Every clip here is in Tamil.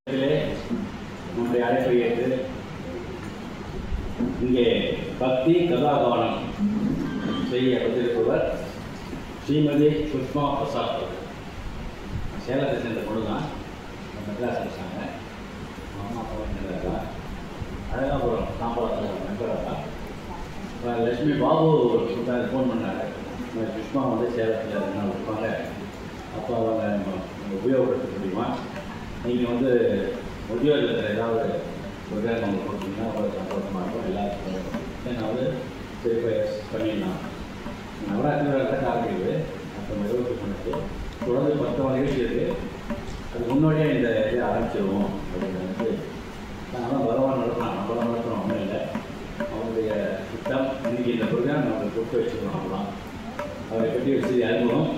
நம்முடைய அழைப்பை ஏற்று இங்கே பக்தி கதாகானம் செய்ய வந்திருப்பவர் ஸ்ரீமதி சுஷ்மா பிரசாத் அவர்கள். சேலத்தை சேர்ந்த பொண்ணு தான், மெட்ராஸ் வச்சாங்க. அம்மா அப்பா இருந்தாரா, அழகாபுரம் தாம்பரத்தில் நண்பராக லட்சுமி பாபு சொல்கிறாரு, ஃபோன் பண்ணாங்க. சுஷ்மா வந்து சேலத்தில் 2 நாள் இருப்பாங்க, அப்போ அவங்க உபயோகப்படுத்த முடியுமா, நீங்கள் வந்து உத்தியோகத்தில் ஏதாவது ஒரு வேலை நம்ம கொடுத்தீங்கன்னா அவ்வளோ சந்தோஷமாக இருக்கும், எல்லாருக்கும் ஏன்னாவது சரி பண்ணிடலாம். நவராத்திரி விழாத்தான் ஆரம்பிக்குது, அப்போ 21 மணிக்கு தொடர்ந்து 10 நிகழ்ச்சி இருக்குது. அது முன்னோடியே இந்த இதை ஆரம்பிச்சிடுவோம் அப்படிங்கிறது. அதனால் பகவான் நடத்தலாம், நம்மளாம் நடத்தணும், ஒன்றும் இல்லை. அவருடைய திட்டம் இன்றைக்கி இந்த ப்ரோக்ராம் நம்ம கொடுத்து வச்சுக்கணும். அவ்வளோதான். அவரை பற்றி வச்சு அறிமுகம்.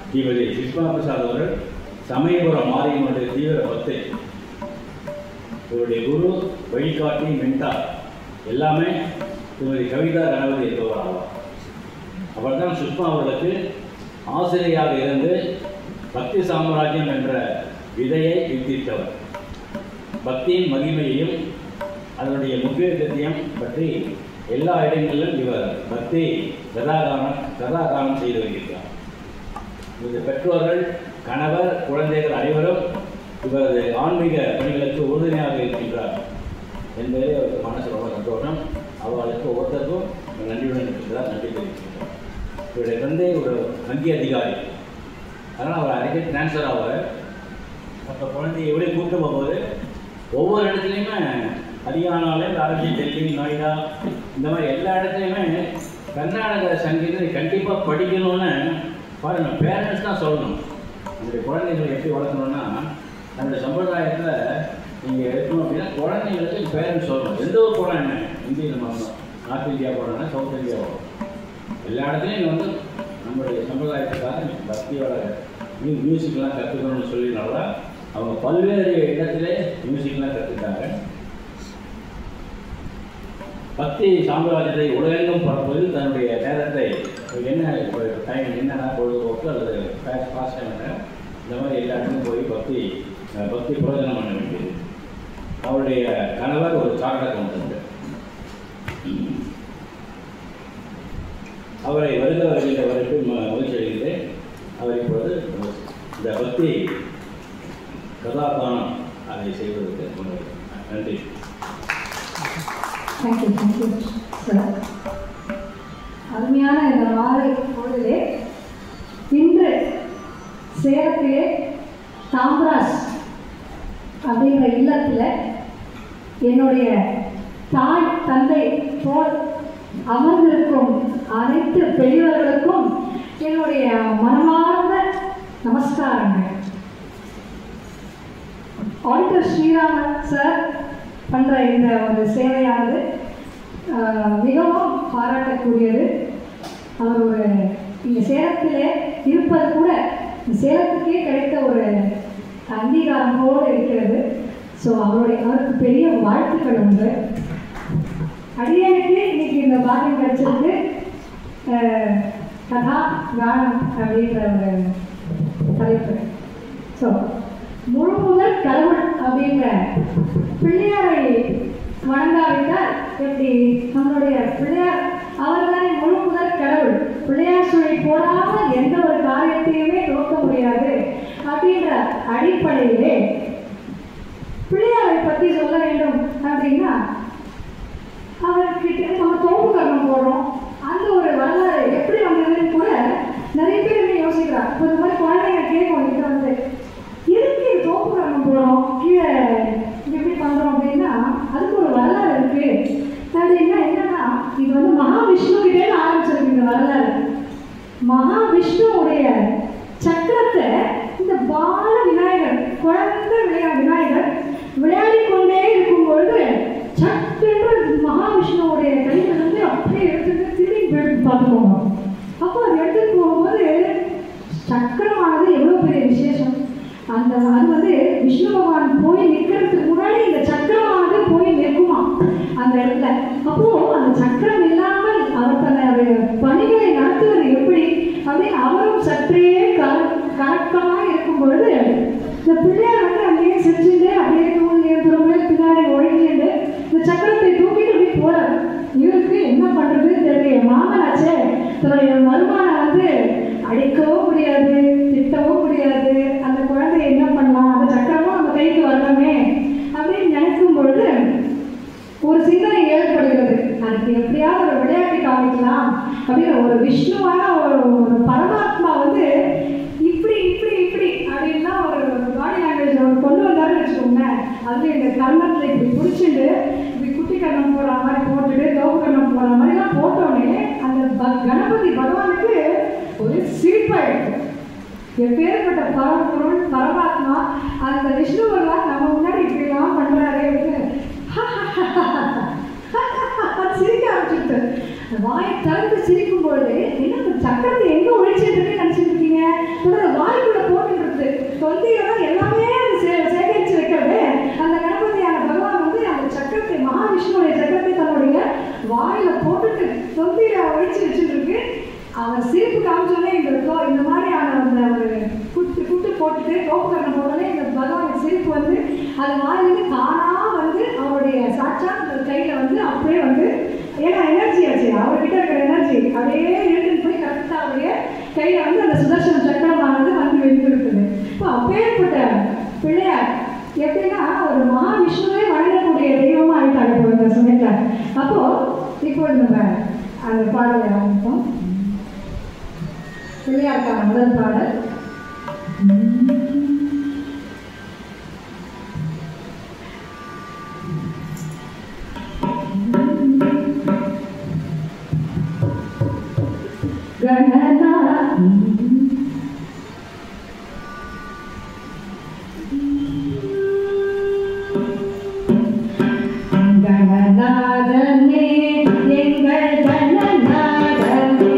ஸ்ரீமதி சுஷ்மா பிரசாத் அவர்கள் சமயபுரம் மாரியம்மனுடைய தீவிர பக்தை. இவருடைய குரு, வழிகாட்டி, மென்டார் எல்லாமே திருமதி கவிதா கணபதி என்பவர் ஆவார். அவர் தான் சுஷ்மா அவர்களுக்கு ஆசிரியராக இருந்து பக்தி சாம்ராஜ்யம் என்ற விதையை வித்திட்டவர். பக்தியின் மகிமையையும் அதனுடைய முக்கியத்துவத்தையும் பற்றி எல்லா இடங்களிலும் இவர் பக்தி கதாகானம் செய்து வருகிறார். இந்த பெற்றோர்கள், கணவர், குழந்தைகள் அனைவரும் இவரது ஆன்மீக பணிகளுக்கு உறுதுணையாக இருக்கின்றார் என்பதே அவருக்கு மனசு ரொம்ப சந்தோஷம். அவர்களுக்கு ஒவ்வொருத்தருக்கும் நன்றியுடன் இருக்கின்றார், நன்றி தெரிவிக்கின்றார். இவருடைய தந்தை ஒரு வங்கி அதிகாரி, அதனால் அவர் அடிக்கடி டிரான்ஸ்ஃபர் ஆவார். அப்போ குழந்தைய எப்படி கூப்பிட்டு போகும்போது ஒவ்வொரு இடத்துலையுமே ஹரியானாலே ஆரம்பிச்சு டெல்லி, நொய்டா, இந்த மாதிரி எல்லா இடத்துலையுமே கர்நாடக சங்கீதத்தை கண்டிப்பாக படிக்கணும்னு பாருங்கள். பேரண்ட்ஸ் தான் சொல்லணும். நம்முடைய குழந்தைகளை எப்படி வளர்க்கணும்னா, நம்முடைய சம்பிரதாயத்தில் நீங்கள் எடுக்கணும் அப்படின்னா குழந்தைங்களுக்கு பேரண்ட்ஸ் சொல்லணும். எந்த ஒரு படம் என்ன, இந்தியில் மாறணும், நார்த் இந்தியா போடணும்னா சவுத் இந்தியா வரும், எல்லா இடத்துலையும் வந்து நம்மளுடைய சம்பிரதாயத்துக்காக பக்தியோட மியூசிக்லாம் கற்றுக்கணும்னு சொல்லினால அவங்க பல்வேறு இடத்துல மியூசிக்லாம் கற்றுக்கிட்டாங்க. பக்தி சாம்ராஜ்யத்தை உலகெங்கும் பரப்புவதில் தன்னுடைய நேரத்தை என்ன டைம் என்னென்ன பொழுதுபோக்கு அல்லது ஃபாஸ்ட் டைம் என்ன, இந்த மாதிரி எல்லா இடத்துலையும் போய் பக்தி பிரயோஜனம் பண்ண வேண்டியது. அவருடைய கணவர் ஒரு சார்ட்டர்ட் அக்கௌண்டன்ட். அவரை வருகின்ற வரைக்கும் மகிழ்ச்சி அடைகிறேன். அவர் இப்பொழுது இந்த பக்தி கதாபானம் அதை செய்வதற்கு நன்றி. Thank you sir. அருமையான இந்த மாலை பொழுதிலே இன்று சேலத்திலே தாம்பராஸ் அப்படிங்கிற இல்லத்தில் என்னுடைய தாய் தந்தை போல் அமர்ந்திருக்கும் அனைத்து பெரியவர்களுக்கும் என்னுடைய மனமார்ந்த நமஸ்காரங்கள். ஆடிட்டர் ஸ்ரீராமன் சார் பண்ணுற இந்த ஒரு சேவையானது மிகவும் பாராட்டக்கூடியது. அவர் ஒரு இந்த சேலத்தில் இருப்பது கூட இந்த சேலத்துக்கே கிடைத்த ஒரு அங்கீகாரம் போல இருக்கிறது. ஸோ அவருக்கு பெரிய வாழ்த்துக்கள் உண்டு. அடியனுக்கு இன்னைக்கு இந்த பாக்கியம் கிடைச்சிருக்கு. கதா கானம் அப்படின்ற ஒரு தலைப்பு. ஸோ முழு முதல் கடவுள் அப்படிங்கிற பிள்ளையாரை வணங்காவிட்டால் எப்படி? நம்மளுடைய பிள்ளையார் அவர்தான் முழு முதல் கடவுள். பிள்ளையார் சுழி போடாமல் எந்த ஒரு காரியத்தையுமே துவக்க முடியாது அப்படின்ற அடிப்படையிலே பிள்ளையாரை பற்றி சொல்ல வேண்டும் அப்படின்னா, அவர்கிட்ட நம்ம தோப்பு கர்மம் போடுறோம். அந்த ஒரு வரலாறு எப்படி வந்ததுன்னு கூட நிறைய பேர் யோசிக்கிறார். இப்போ இந்த மாதிரி குழந்தைங்க கேட்கும், கிட்ட வந்து எதுக்கு தோப்பு கர்மம் போடுறோம், கீழே எப்படி பண்ணுறோம் அப்படின்னா அதுக்கு ஒரு வரலாறு இருக்கு அப்படின்னா என்னன்னா, இது வந்து மகாவிஷ்ணு கிட்டே ஆரம்பிச்சிருக்கு இந்த வரலாறு. மகாவிஷ்ணுவுடைய சக்கரத்தை இந்த பால விநாயகர், குழந்தை விநாயகர் விளையாடி கொண்டே இருக்கும் பொழுது சட்டென்று மகாவிஷ்ணுவுடைய கையில் வந்து அப்படியே எடுத்துட்டு திரும்பி எடுத்து பார்த்துக்கோங்க. அப்போ அது எடுத்துட்டு போகும்போது சக்கரமானது எவ்வளோ பெரிய விசேஷம். அது வந்து விஷ்ணு பகவான் போய் நிற்கிறதுக்கு முன்னாடி இந்த சக்கரமானது போய் நிற்குமா அந்த இடத்துல. அப்போ அந்த சக்கரம் இல்லாமல் அவர் தன்னுடைய பணிகளை நடத்துவது எப்படி அப்படின்னு அவரும் சற்றே கலக்கமாக இருக்கும் பொழுது இந்த பிள்ளையார் வந்து அங்கேயே கைக்கு வரணுமே அப்படின்னு நினைக்கும் பொழுது ஒரு சிந்தனை ஏற்படுகிறது. அதுக்கு எப்படியாவது ஒரு விளையாட்டு காமிக்கலாம் அப்படின்னு ஒரு விஷ்ணுவான ஒரு பரமாத்மா வந்து இப்படி இப்படி இப்படி அப்படின்லாம் ஒரு பாடி லாங்குவேஜ் அவர் கொண்டு வந்தாருன்னு வச்சுக்கோங்க. அதுல இந்த கர்ணத்தில் இப்படி பிடிச்சிட்டு இப்படி குட்டி கர்ணம் போடுற மாதிரி போட்டுட்டு தோப்பு கர்ணம் போடுற மாதிரிலாம் போட்டோடனே அந்த கணபதி பகவானுக்கு ஒரு சிரிப்பாயிடுது. எப்பேற்பட்ட பரம்பொருள் பரமாத்மா அந்த விஷ்ணு பகவான் நம்ம முன்னாடி இப்படிலாம் பண்றாரு சிரிக்க ஆரம்பிச்சுட்டு வாயை திறந்து சிரிக்கும் பொழுது என்ன சக்கரத்தை எங்க ஒழிச்சுட்டு இருக்கு நினைச்சிட்டு இருக்கீங்க? வாய்க்குள்ள போட்டுட்டு தொந்தியில தான் எல்லாமே அது சேகரிச்சு வைக்கிறது. அந்த கணபதியான பகவான் வந்து அந்த சக்கரத்தை மகாவிஷ்ணுடைய சக்கரத்தை தன்னுடைய வாயில போட்டுட்டு தொந்தியில ஒழிச்சு வச்சுட்டு இருக்கு. அவர் சிரிப்பு காமிச்சோடனே இந்த மாதிரியான அந்த ஒரு குட்டு போட்டுட்டு கோப்புக்கரணம் போட்டோடனே இந்த பகவான் சிரிப்பு வந்து அது வாயிலிருந்து தானா வந்து அவருடைய சாட்சா கையில வந்து அப்படியே வந்து ஏன்னா எனர்ஜி ஆச்சு அவர்கிட்ட இருக்கிற எனர்ஜி அப்படியே எடுத்துட்டு போய் கரெக்டாக அவருடைய கையில வந்து அந்த சுதர்சன சக்கரமானது வந்து வெளியிருக்குது. இப்போ அப்பேற்பட்ட பிள்ளையார் எப்படின்னா ஒரு மகாவிஷ்ணுவே வணங்கக்கூடிய தெய்வமா ஆயிட்டாங்க இப்போ இந்த சமயத்துல. அப்போ இப்போ நம்ம அந்த பாடலை ஆரம்பிப்போம். பிள்ளையாருக்கான முதல் பாடல் கணநாதனே எங்கள் கணநாதனே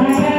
Yeah.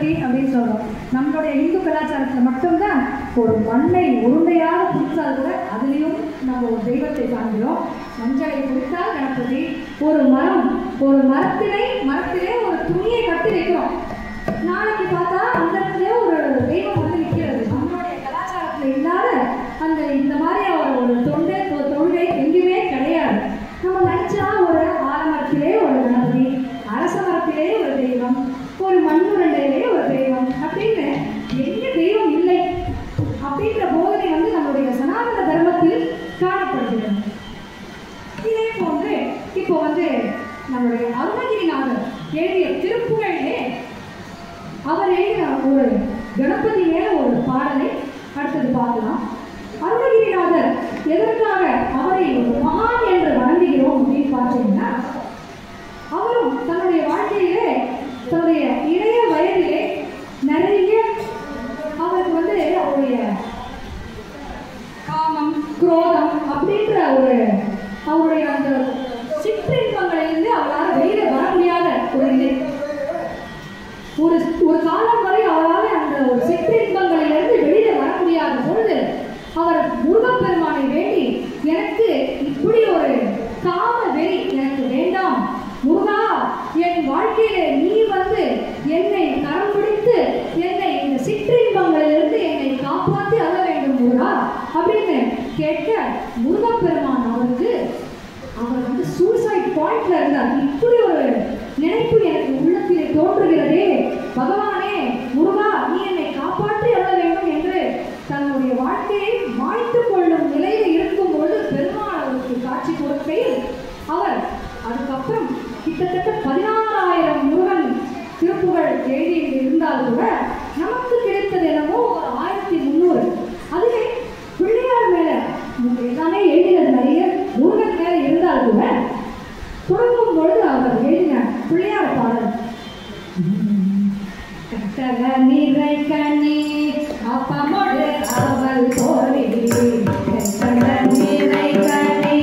கணபதி அப்படின்னு சொல்கிறோம். நம்மளுடைய இந்து கலாச்சாரத்தில் மட்டும்தான் ஒரு மண்ணை உருண்டையாக பிடித்தால் கூட அதுலேயும் நம்ம ஒரு தெய்வத்தை காண்கிறோம். மஞ்சளை பிடித்தால் கணபதி. ஒரு மரத்திலே ஒரு துணியை கட்டி வைக்கிறோம். நாளைக்கு பார்த்தா அந்த இடத்துல ஒரு தெய்வம் வந்து நிற்கிறது. நம்மளுடைய கலாச்சாரத்தில் இல்லாத இந்த மாதிரி ஒரு தொழுகை எங்கேயுமே கிடையாது. நம்ம நினச்சா ஒரு ஆலமரத்திலே ஒரு கணபதி, அரச மரத்திலே ஒரு தெய்வம், ஒரு மண்ணுரண்டையிலே ஒரு தெய்வம் அப்படின்னு எங்க தெய்வம் இல்லை அப்படின்ற போதனை வந்து நம்மளுடைய சனாதன தர்மத்தில் காணப்படுகிறது. இதே போன்று இப்போ வந்து நம்மளுடைய அருணகிரிநாதர் எழுதிய திருப்புகழிலே அவர் எழுதின ஒரு கணபதி மேல ஒரு பாடலை அடுத்தது பார்க்கலாம். அருணகிரிநாதர் எதற்காக அவரை ஒரு மகான் என்று வணங்குகிறோம் அப்படின்னு பார்த்தீங்கன்னா, அவரும் தன்னுடைய வாழ்க்கையிலே தன்னுடைய இளைய வயதிலே நிறைய அவருக்கு வந்து அவருடைய காமம், குரோதம் அப்படின்ற அவருடைய அந்த சிற்றின்பங்களிலிருந்து அவரால் வெளியில வர முடியாத ஒரு நிலை. ஒரு காலம் வரை அவரால் அந்த ஒரு சிற்றின்பங்களிலிருந்து வெளியில வர முடியாத பொழுது அவர் முருகப்பெருமானை வேண்டி, எனக்கு இப்படி ஒரு காம வெறி எனக்கு வேண்டாம் முருகா, என் வாழ்க்கையில நீ வந்து என்னை கரம் பிடித்து என்னை இந்த சிற்றின்பங்களிலிருந்து என்னை காப்பாற்றி அள்ள வேண்டும் முருகா அப்படின்னு கேட்க, முருகப்பெருமான் அவர் வந்து சூசைட் பாயிண்ட்ல இருந்தார். இப்படி ஒரு நினைப்பு எனக்கு உள்ளத்திலே தோன்றுகிறதே, பகவானே முருகா நீ என்னை காப்பாற்றி அள்ள வேண்டும் என்று தன்னுடைய வாழ்க்கையை மாய்த்து கொள்ளும் நிலையில் இருக்கும் பொழுது பெருமாள் அவருக்கு காட்சி கொடுக்கையில் அவர் அதுக்கப்புறம் கிட்டத்தட்ட 16,000 முருகன் திருப்புகள் எழுதி இருந்தால் கூட நமக்கு கிடைத்தது என்னமோ ஒரு 1300. அதுவே பிள்ளையார் மேல எல்லாமே எழுதினது நிறைய முருகன் மேல இருந்தால் கூட தொடங்கும் பொழுது அவர் எழுதின பிள்ளையார் பாடல் கட்டள நீரை கண்ணி அப்பமோடு அவள் தோழி கட்டள நீரை கண்ணி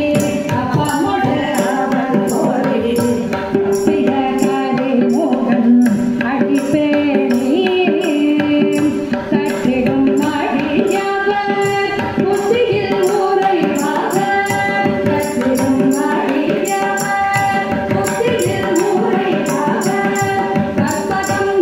அப்பமோடு அவள் தோழி சிதகரி மோகன் அடிப்பேணி தட்டிடும் அடியவர் புத்தியில் ஊரைவாக தட்டிடும் அடியவர் புத்தியில் ஊரைவாக கற்பகம்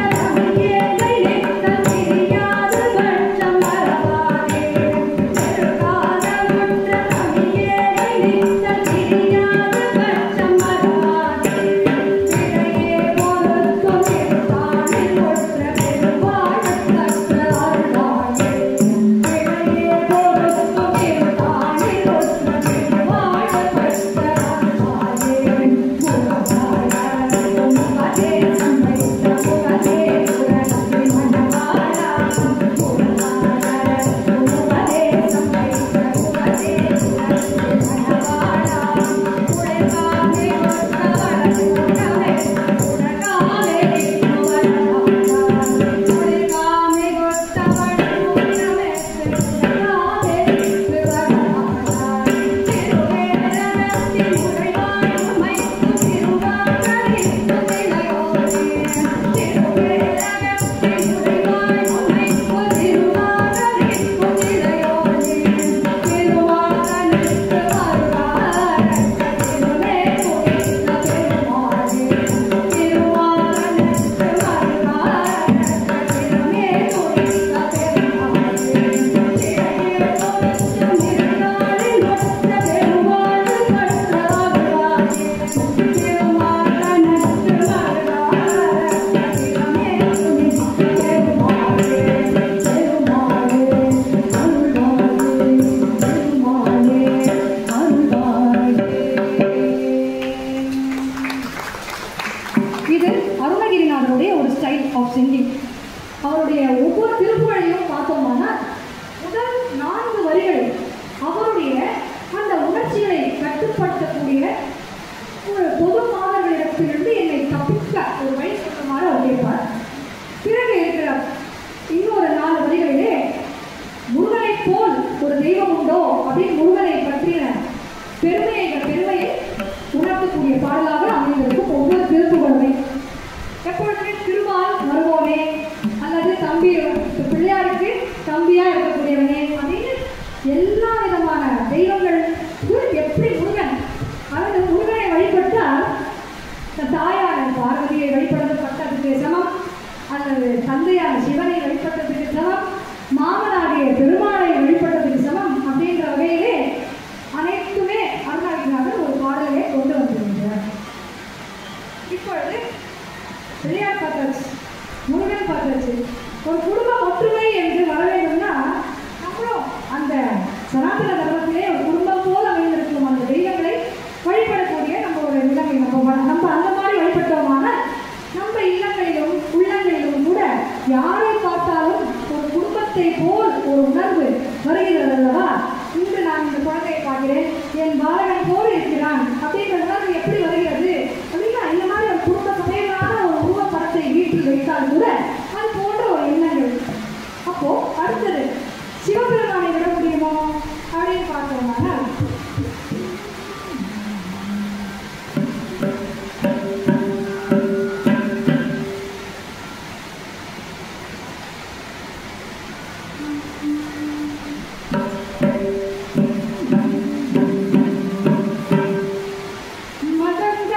Yeah. Of singing. அவருடைய ஒவ்வொரு திருப்புகழையும் பார்த்தோம்னா முதல் 4 வரிகள் அவருடைய அந்த உணர்ச்சிகளை கட்டுப்படுத்தக்கூடிய ஒரு பொது மாணவர்களிடத்திலிருந்து என்னை தப்பிக்க ஒரு வழி சொல்லுமாறு அவர் கேட்பார். பிறகு இருக்கிற இன்னொரு 4 வரிகளிலே முருகனை போல் ஒரு தெய்வம் உண்டோ அப்படின்னு முருகனை பற்றிய பெருமையை உணர்த்தக்கூடிய பாடலாக அமைந்திருக்கும் ஒவ்வொரு திருப்புகழுமே. எப்பொழுதுமே திருமால் வருவோனே அல்லது தம்பி பிள்ளையாருக்கு தம்பியா இருக்கக்கூடியவனே அப்படின்னு எல்லா விதமான தெய்வங்கள் எப்படி முருகன் அதாவது முருகனை வழிபட்டால் தாயான பார்வதியை வழிபடப்பட்டதுக்கு சமம், அல்லது தந்தையான சிவனை வழிபட்டதுக்கு சமம், மாமனாகிய பெருமாளை வழிபட்டதுக்கு சமம் அப்படின்ற வகையிலே அனைத்துமே அருணாகிரிநாதர் ஒரு பாடலை கொண்டு வந்திருக்கிறார். இப்பொழுது பிள்ளையார் பார்த்தாச்சு, முருகன் பார்த்தாச்சு. ஒரு குடும்ப ஒற்றுமை என்று வர வேண்டும்னா நம்மளும் அந்த சனாதன தர்மத்திலே ஒரு குடும்பம் போல் அமைந்திருக்கும் அந்த தெய்வங்களை வழிபடக்கூடிய நம்ம ஒரு நிலைமை நம்ம அந்த மாதிரி வழிபட்டோமான நம்ம இல்லங்களிலும் உள்ளங்களிலும் கூட யாரை பார்த்தாலும் ஒரு குடும்பத்தை போல் ஒரு உணர்வு வருகிறது அல்லவா? இன்று நான் இந்த குழந்தையை பார்க்கிறேன், என் பாலகன் போல் இருக்கிறான் அப்படின்ற உணர்வு எப்படி வருகிறது அப்படின்னா இந்த மாதிரி ஒரு குடும்ப சமயமான ஒரு உருவப்படத்தை வீட்டில் வைத்தால் கூட அது போன்ற ஒரு எண்ணங்கள். அப்போ அடுத்தது சிவபெருமானை விட முடியுமோ அப்படின்னு பார்த்தோம்னா மதங்க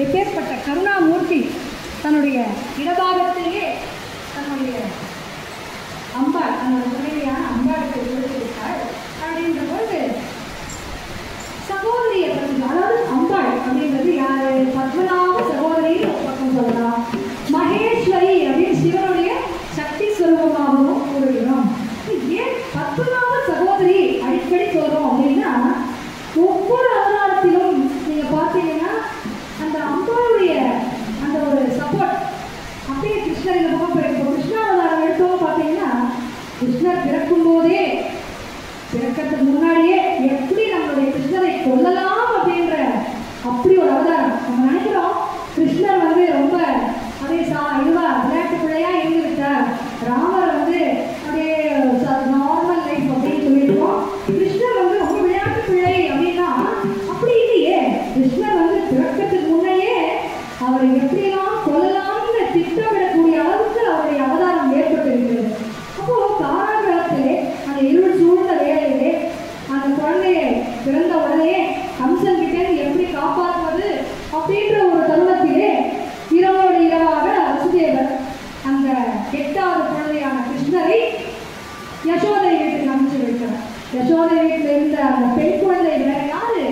எப்பேற்பட்ட கருணாமூர்த்தி தன்னுடைய இடபாகத்திலேயே தன்னுடைய அம்பாள் தன்னோட துணைவியான அம்பாளுக்கு கொடுத்திருக்காள். அப்படின்ற போது சகோதரியை பற்றி, அதாவது அம்பாள் அப்படின்றது யாரு? பத்மநாப சகோதரின்னு ஒரு பக்கம் சொல்லலாம், மகேஸ்வரி அப்படின்னு சிவனுடைய சக்தி ஸ்வரூபமாகவும் கூறுகிறோம். ஏன் பத்மநாப சகோதரி அடிக்கடி சொல்றோம் அப்படின்னா, ஒவ்வொரு அவதாரத்திலும் நீங்க பார்த்தீங்கன்னா அந்த அம்பாளுடைய அந்த ஒரு சப்போர்ட் அப்படியே கிருஷ்ணர் இந்த பக்கம் போயிருக்கோம். கிருஷ்ணாவதாரம் எடுத்தோம் பார்த்தீங்கன்னா, கிருஷ்ணர் பிறக்கும் போதே, பிறக்கிறதுக்கு முன்னாடியே எப்படி நம்மளுடைய கிருஷ்ணரை கொல்லலாம் அப்படின்ற அப்படி ஒரு அவதாரம். நம்ம நினைக்கிறோம் கிருஷ்ணர் வந்து ரொம்ப அப்படியே இதுவா விளையாட்டு பிள்ளையா இருந்து விட்டார், ராமரை வந்து அப்படியே நார்மல் லைஃப் அப்படின்னு சொல்லியிருக்கோம். கிருஷ்ணர் வந்து ரொம்ப விளையாட்டு பிள்ளை அப்படின்னா அப்படி இல்லையே. கிருஷ்ணர் வந்து பிறக்கிறதுக்கு முன்னையே அவரை எப்படியெல்லாம் கொல்லலாம்னு திட்டமிடக்கூடிய அளவுக்கு அவருடைய அவதாரம் ஏற்பட்டிருக்கிறது. அப்போ காராகிரகத்திலே அந்த இருள் சூழ்ந்த வேலையிலே அந்த குழந்தையை பிறந்த உடனே கம்சன் கிட்டே எப்படி காப்பாற்றுவது அப்படின்ற ஒரு தருணத்திலே இரவோடு இரவாக வசுதேவர் அந்த 8வது குழந்தையான கிருஷ்ணரை யசோதை வீட்டுக்கு அமைச்சு வைக்கிறார். யசோதை வீட்டில் இருந்த அந்த பெண் குழந்தை வேற யாரு?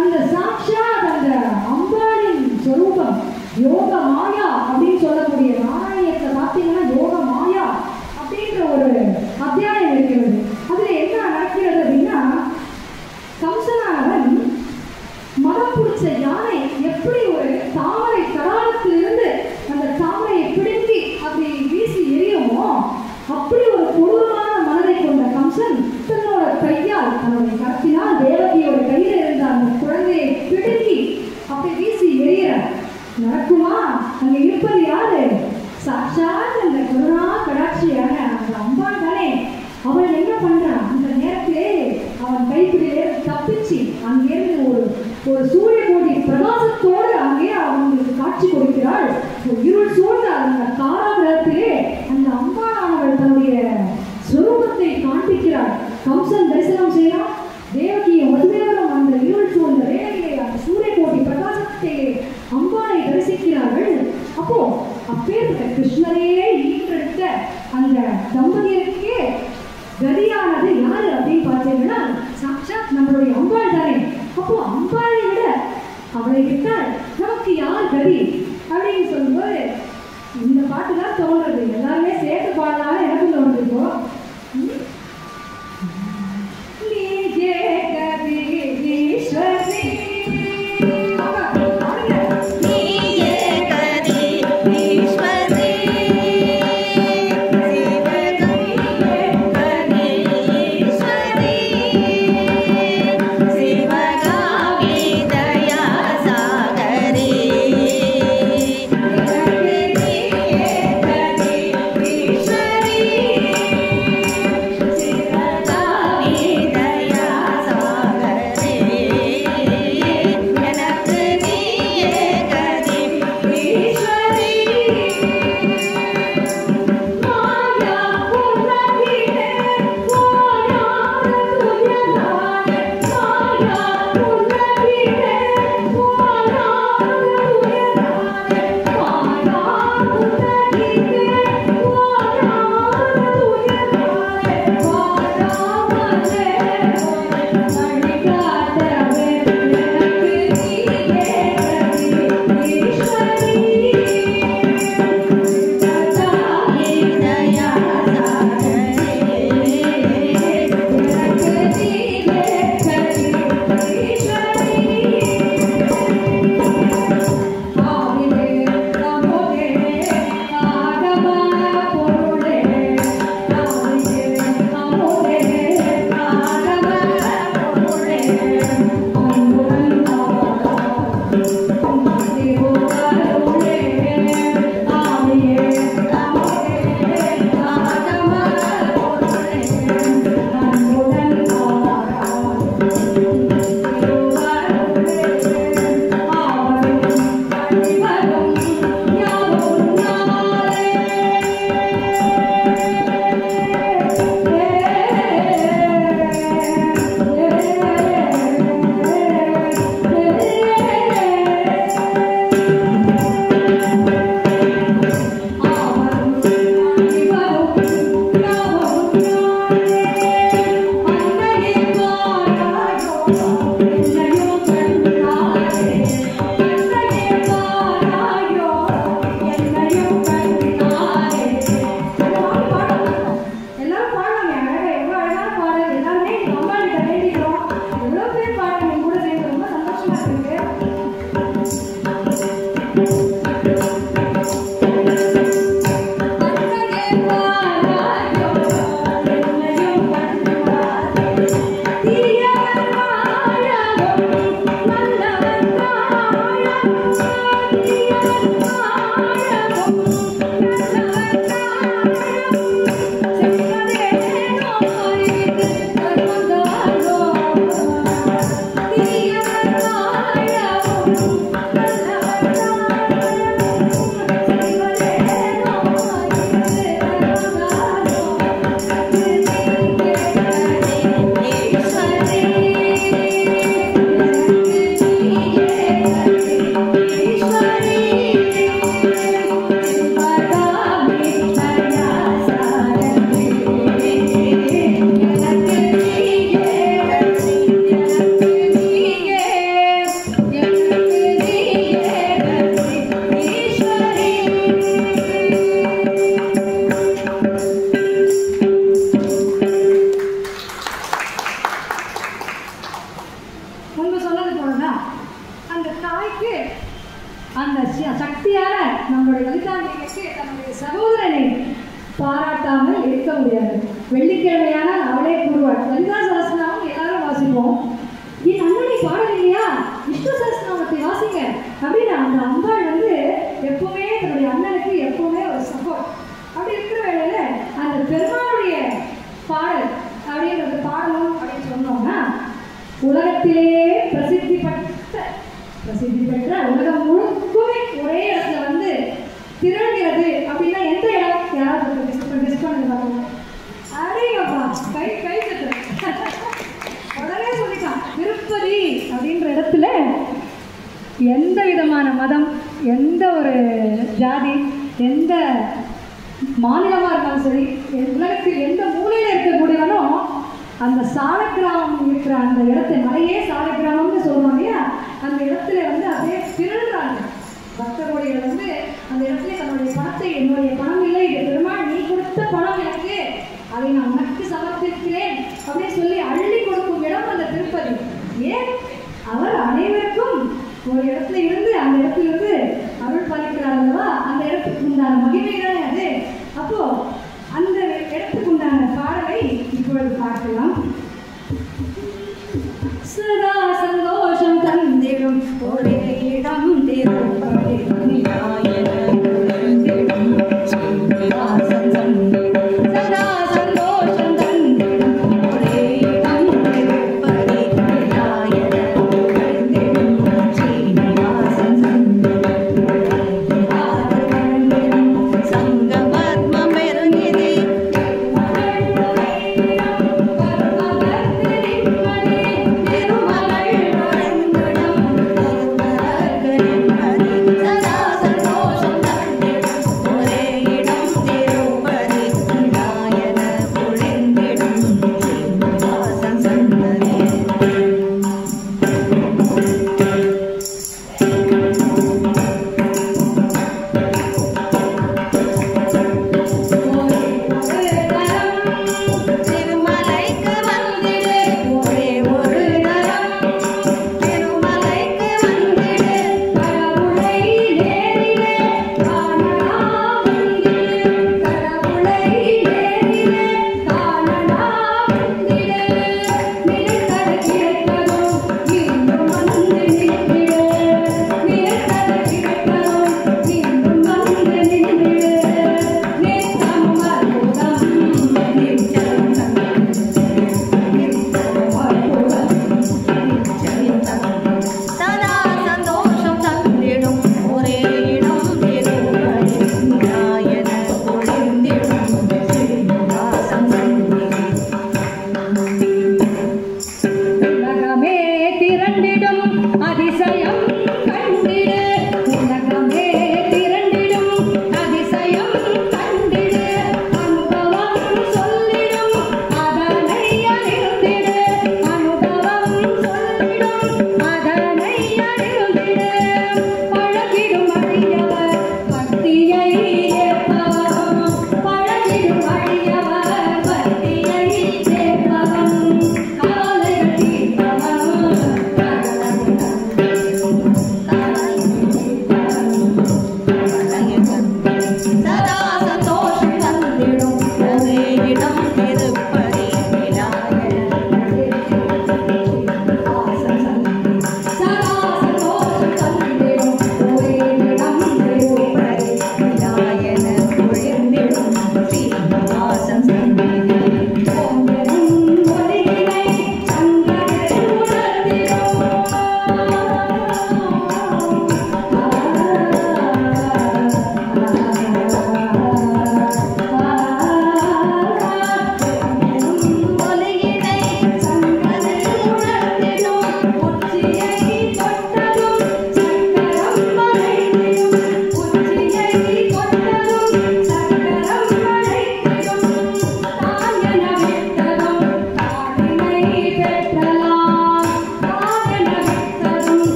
அந்த சாட்சாத் அந்த அம்பாளின் சொரூபம், யோக மாயா அப்படின்னு சொல்லக்கூடிய நாராயணத்தை பார்த்தீங்கன்னா யோக மாயா அப்படின்ற ஒரு அத்தியாயம் இருக்கிறது. அதுல என்ன நடக்கிறது அப்படின்னா, கம்சனானவன் மதம் பிடிச்ச யானை எப்படி ஒரு தாமரை கடாலத்திலிருந்து அந்த தாமரையை பிடித்து அப்படி வீசி எரியுமோ, அப்படி ஒரு கொடூரமான மனதை கொண்ட கம்சன் தன்னோட கையால், தன்னுடைய கரத்தினால் தேவகியோட கையில இருந்த அந்த குழந்தையை பிடுங்கி அப்படி வீசி எரியிற நடக்குமா? அங்க இருப்பது யாரு? சாட்சாத் அந்த கருணா கடாட்சியான அந்த அம்பாள் தானே. அவள் என்ன பண்றான்? அந்த நேரத்திலே அவன் கைப்பிடியிலே தப்பிச்சு அங்கிருந்து ஒரு சூரிய கோடி பிரகாசத்தோடு அங்கே அவங்களுக்கு காட்சி கொடுக்கிறாள். இருள் சூழ்ந்த அந்த காராகிரகத்திலே அந்த அம்பாளானவள் தன்னுடைய சுரூபத்தை காண்பிக்கிறாள். கம்சன் தரிசனம் செய்யலாம், தேவகியும் வசுதேவரும் அந்த இருள் சூழ்ந்த வேலையிலே அந்த சூரிய கோடி பிரகாசத்திலே அம்பாளை தரிசிக்கிறார்கள். அப்போ அப்பேற்பட்ட கிருஷ்ணரையே ஈன்றெடுத்த அந்த தம்பதியருக்கே கதியானது யாரு அப்படின்னு பார்த்தீங்கன்னா சாட்சாத் நம்மளுடைய அம்பாள் தானே. அப்போ அம்பாளை விட அவளை விட்டால் நமக்கு யார் கதி அப்படின்னு சொல்லும்போது இந்த பாட்டு தான் தோன்றது. எல்லாருமே சேர்த்து பாடலாம் எனக்கு தோன்றுப்போ. நீயே கதி ஈஸ்வரி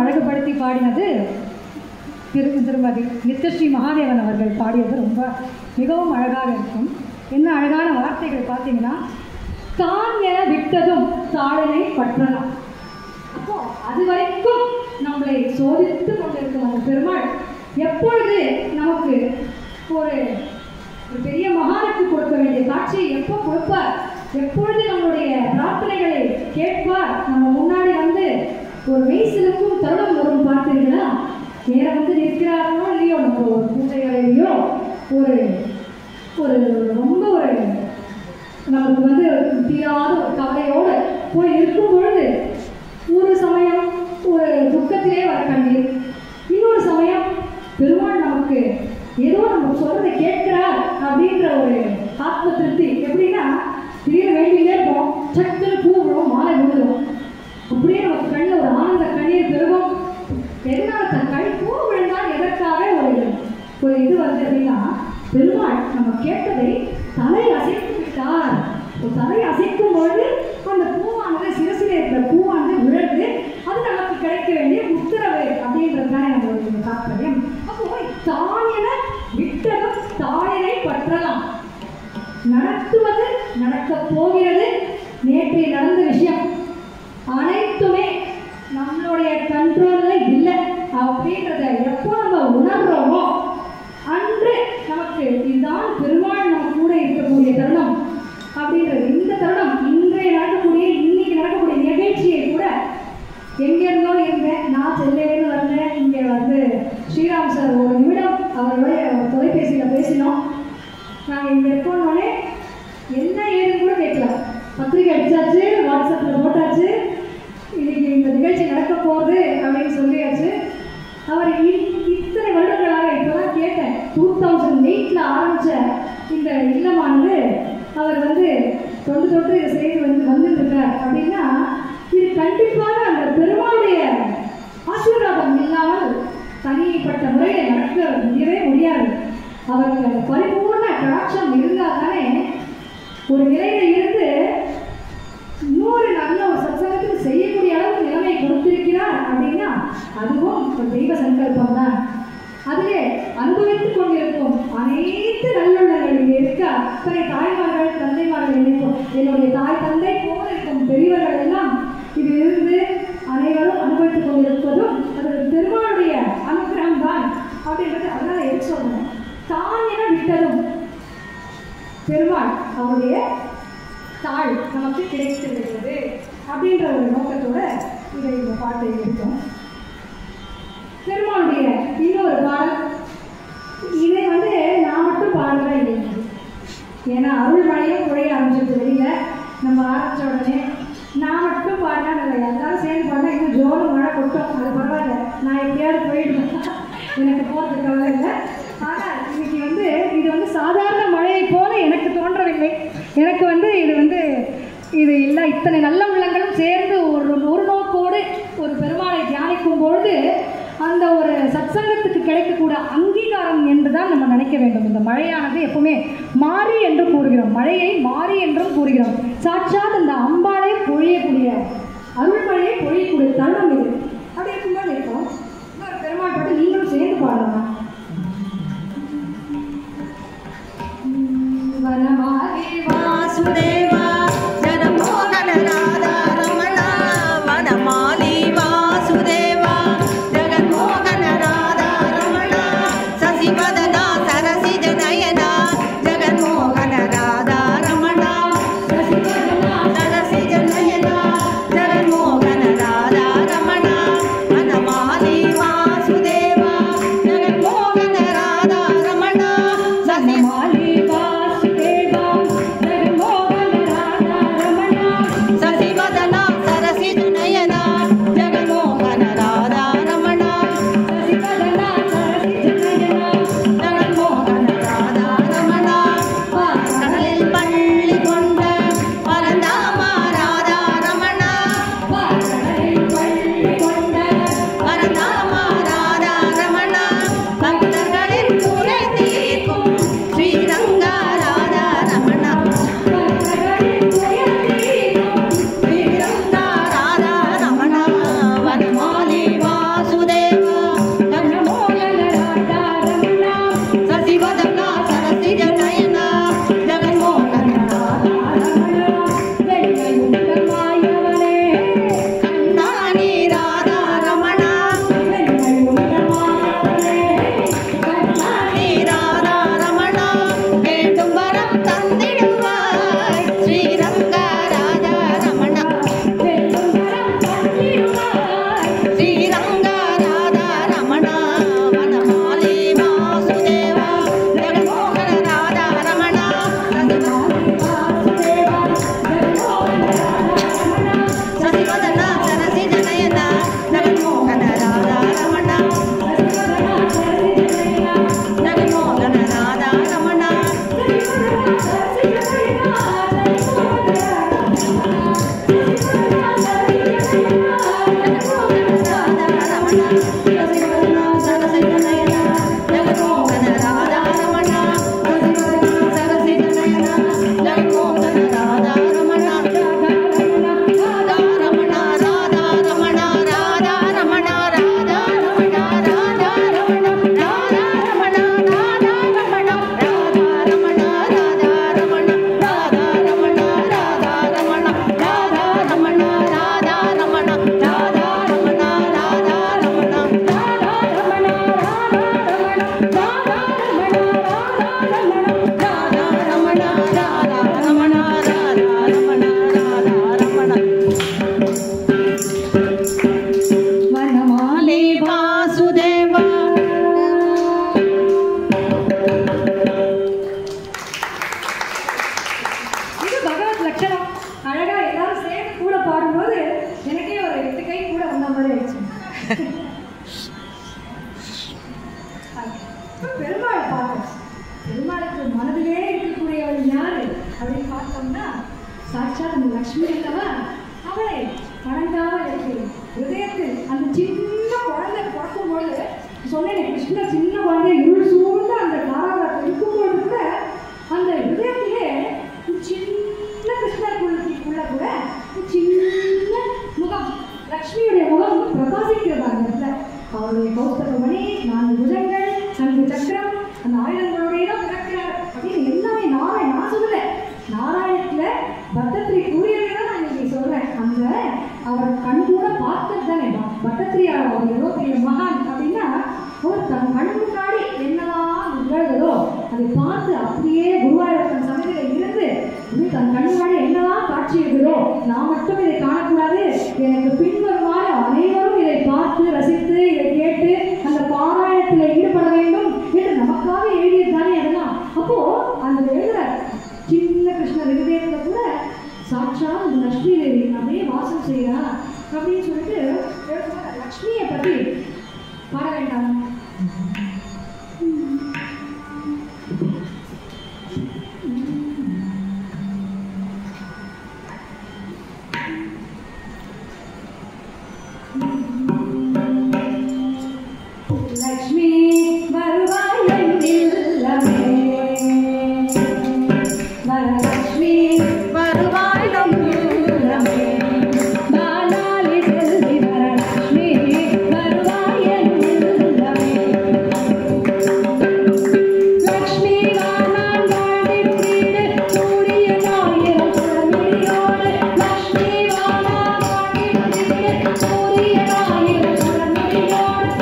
அழகுபடுத்தி பாடினது திருமதி நித்யஸ்ரீ மகாதேவன் அவர்கள் பாடியது ரொம்ப மிகவும் அழகாக இருக்கும். என்ன அழகான வார்த்தைகள் பார்த்தீங்கன்னா, தான் என விட்டதும் தாளனை பற்றலாம். அப்போ அது வரைக்கும் நம்மளை சோதித்து கொண்டிருக்கும் அந்த பெருமாள் எப்பொழுது நமக்கு ஒரு பெரிய மகானுக்கு கொடுக்க வேண்டிய காட்சியை எப்போ கொடுப்பார், எப்பொழுது நம்மளுடைய பிரார்த்தனைகளை கேட்பார், நம்ம முன்னாடி வந்து ஒரு மெய்சிலுக்கும் தருணம் வரும் பார்த்தீங்கன்னா, நேரம் வந்து நிற்கிறார்களோ இல்லையோ, நம்ம ஒரு பூஜை அறையிலையோ ஒரு ஒரு ரொம்ப ஒரு நமக்கு வந்து தீராத ஒரு கவலையோடு போய் இருக்கும் பொழுது ஒரு சமயம் ஒரு துக்கத்திலே வர கண்ணீர், இன்னொரு சமயம் பெருமாள் நமக்கு ஏதோ நம்ம சொல்றதை கேட்கிறார் அப்படின்ற ஒரு ஆத்ம திருப்தி. எப்படின்னா, திடீர்னு வேண்டிகிட்டே இருப்போம், சட்டுன்னு பூ விழுவோம், மாலை விழுவோம், அப்படியே நமக்கு கண்ணில் ஒரு ஆனந்த கண்ணீர் பெருகும். எதனால தன் கண் பூ விழுந்தால் எதற்காக ஒரு இது வந்து அப்படின்னா, பெருமாள் நம்ம கேட்டதை தலை அசைத்து விட்டார். ஒரு தலை அசைக்கும் பொழுது அந்த பூவானது சிரசிலே இருக்கிற பூவானது விழுந்து அது நமக்கு கிடைக்க வேண்டிய உத்தரவு அப்படின்றதுதான் நம்மளுடைய தாற்பயம். அப்போ தாயன விட்டதும் தாயனை பற்றலாம். நடத்துவது நடக்க போகிறது, நேற்று நடந்த விஷயம் அனைத்துமே நம்மளுடைய கண்ட்ரோல்ல இல்லை அப்படின்றத எப்போ நம்ம உணர்றோமோ அன்று நமக்கு இதுதான் பெருமாள் நம்ம கூட இருக்கக்கூடிய தருணம் அப்படின்றது. இந்த தருணம் இன்றைய நடக்கக்கூடிய இன்னைக்கு நடக்கக்கூடிய நிகழ்ச்சியை கூட எங்கேருந்தோ இருந்தேன், நான் சென்னையிலேருந்து வந்தேன், இங்கே வந்து ஸ்ரீராம் சார் ஒரு நிமிடம் அவருடைய தொலைபேசியில் பேசினோம். நாங்கள் இங்கே இருக்கோன்னே என்ன ஏதுன்னு கூட கேட்கலாம், பத்திரிக்கை அடித்தாச்சு, வாட்ஸ்அப்பில் போட்டாச்சு, இன்னைக்கு இந்த நிகழ்ச்சி நடக்க போகுது அப்படின்னு சொல்லியாச்சு. அவர் இத்தனை வருடங்களாக இப்போ தான் கேட்டேன், 2008 ஆரம்பித்த இந்த இல்லமானது அவர் வந்து தொட்டு இதை செய்து வந்துருக்கார் அப்படின்னா, இது கண்டிப்பாக அந்த பெருமாளுடைய ஆசீர்வாதம் இல்லாமல் தனிப்பட்ட முறையில் நடக்க முடியவே அவருக்கு அந்த பரிபூர்ண கடாட்சம் இருந்தால் தானே ஒரு நிலையில இருந்து இன்னொரு நல்ல ஒரு சத்சங்கத்துக்கு செய்யக்கூடிய அளவுக்கு நிலைமை கொடுத்திருக்கிறார் அப்படின்னா அதுவும் ஒரு தெய்வ சங்கல்பம் தான். அதிலே அனுபவித்துக் கொண்டிருக்கும் அனைத்து நல்லுள்ளங்களில் இருக்க அத்தனை தாய்மார்கள் தந்தைமார்கள் நினைக்கும், என்னுடைய தாய் தந்தை போல இருக்கும் பெரியவர்கள் எல்லாம் இதிலிருந்து அனைவரும் அனுபவித்துக் கொண்டிருப்பதும் அது பெருமாளுடைய அனுகிரகம் தான் அப்படின்றது. அதனால எது சொல்றேன், தான் என விட்டதும் பெருமாள் அவருடைய தாள் நமக்கு கிடைத்து விடுகிறது அப்படின்ற ஒரு நோக்கத்தோட இதை இந்த பாட்டை எடுத்தோம். பெருமாளுடைய இன்னொரு பாடல், இதை வந்து நான் மட்டும் பாடலாம் இல்லை, ஏன்னா அருள்மழையும் குழைய ஆரம்பிச்சிருக்கு வெளியில. நம்ம ஆரம்பிச்ச உடனே நான் மட்டும் பாடினா எல்லாரும் சேர்ந்து பாடினா இன்னும் ஜோரு மழை கொட்டும், அது பரவாயில்ல, நான் எப்படியாவது போயிடுவேன், எனக்கு போகிறதுக்கு கவலை இல்லை. ஆனால் இன்னைக்கு வந்து இது வந்து சாதாரண மழையை போல எனக்கு தோன்றவில்லை. எனக்கு வந்து இது இல்லை, இத்தனை நல்ல உள்ளங்களும் சேர்ந்து ஒரு நோக்கோடு ஒரு பெருமாளை தியானிக்கும் பொழுது அந்த ஒரு சத்சங்கத்துக்கு கிடைக்கக்கூட அங்கீகாரம் என்றுதான் நம்ம நினைக்க வேண்டும். இந்த மழையானது எப்பவுமே மாறி என்று கூறுகிறோம், மழையை மாறி என்றும் கூறுகிறோம். சாட்சாத் அந்த அம்பாளை பொழியக்கூடிய அருள்மழையை பொழியக்கூடிய தருணம் இது. அப்படி இருக்கும்போது இருக்கும் இன்னொரு பெருமாள் பாட்டு நீங்களும் சேர்ந்து பாடலாம். வனமாகி வாசுதேவா ஜனமோகன ராதா ரமணா, வனமாலி வாசுதேவா ஜகன்மோகன ராதா ரமணா, சசிவதனா சரசிஜ நயனா ஜகன்மோகன ராதா ரமணா, சசிவதனா சரசிஜ நயனா ஜகன்மோகன ராதா ரமணா, வனமாலி வாசுதேவா ஜகன்மோகன ராதா ரமணா, வனமாலி வாசுதேவா ஜகன்மோகன பெருமாள் பார்க்க பெருமாளுக்கு மனதிலே இருக்கக்கூடியவள் யாரு அப்படின்னு பார்த்தோம்னா சாட்சாத் அந்த லக்ஷ்மி அல்லவா. அவளை வணங்காமல் இருக்கிறேன் ஹிருதயத்தில். அந்த சின்ன குழந்தை பிறக்கும்போது சொன்னேன், கிருஷ்ணர் சின்ன குழந்தை இருள் சூழ்ந்து அந்த காராகரத்தில் இருக்கும்போது கூட அந்த ஹிருதயத்திலே சின்ன கிருஷ்ணருக்குள்ள கூட சின்ன முகம், லக்ஷ்மியுடைய முகம் பிரகாசிக்கிறதா அந்த இடத்துல. அவருடைய கௌஸ்தவமணி, 4 புஜங்கள், 4 சக்கரம், அந்த ஆயுதங்களோடய தான் பிறக்கிறார் அப்படின்னு எல்லாமே நான் சொல்லலை. நாராயணத்துல பட்டத்திரி கூறியதை தான் நான் இன்னைக்கு சொல்றேன். அந்த அவர் கண் கூட பார்த்தது தானே பட்டத்திரியார். அவர் எவ்வளோ பெரிய மகான் அப்படின்னா, ஒரு தன் கண் முன்னாடி என்னெல்லாம் நிகழ்ந்ததோ அதை பார்த்து அப்படியே குருவாயூரப்பன் சமயத்தில் இருந்து தன் கண் முன்னாடி என்னெல்லாம் காட்சி இருக்குதோ, நான் மட்டும் இதை காணக்கூடாது, எனக்கு பின்வருமாறு அனைவரும் இதை பார்த்து ரசித்து இதை கேட்டு அந்த பாராயணத்தில் ஈடுபட வேண்டும் என்று நமக்காக எழுதியது தானே அதெல்லாம். அப்போ அந்த எழுதுற சின்ன கிருஷ்ணர் இருதயத்தில் கூட சாட்சா அந்த லக்ஷ்மி தேவி அப்படியே வாசம் செய்கிறா அப்படின்னு சொல்லிட்டு லக்ஷ்மியை பற்றி பாட வேண்டாம். லக்ஷ்மி வருவாய் இல்லமே, வரலக்ஷ்மி வருவாய் இல்லமே, பாலாலி செல்வி வரலக்ஷ்மி வருவாய் இல்லமே. லக்ஷ்மி வானான் வாழ்ந்திருந்தீடு சூரியனாயிரம் சுழமியோடு, லக்ஷ்மி வானான் வாழ்ந்திருந்தீடு சூரியனாயிரம் சுழமியோடு,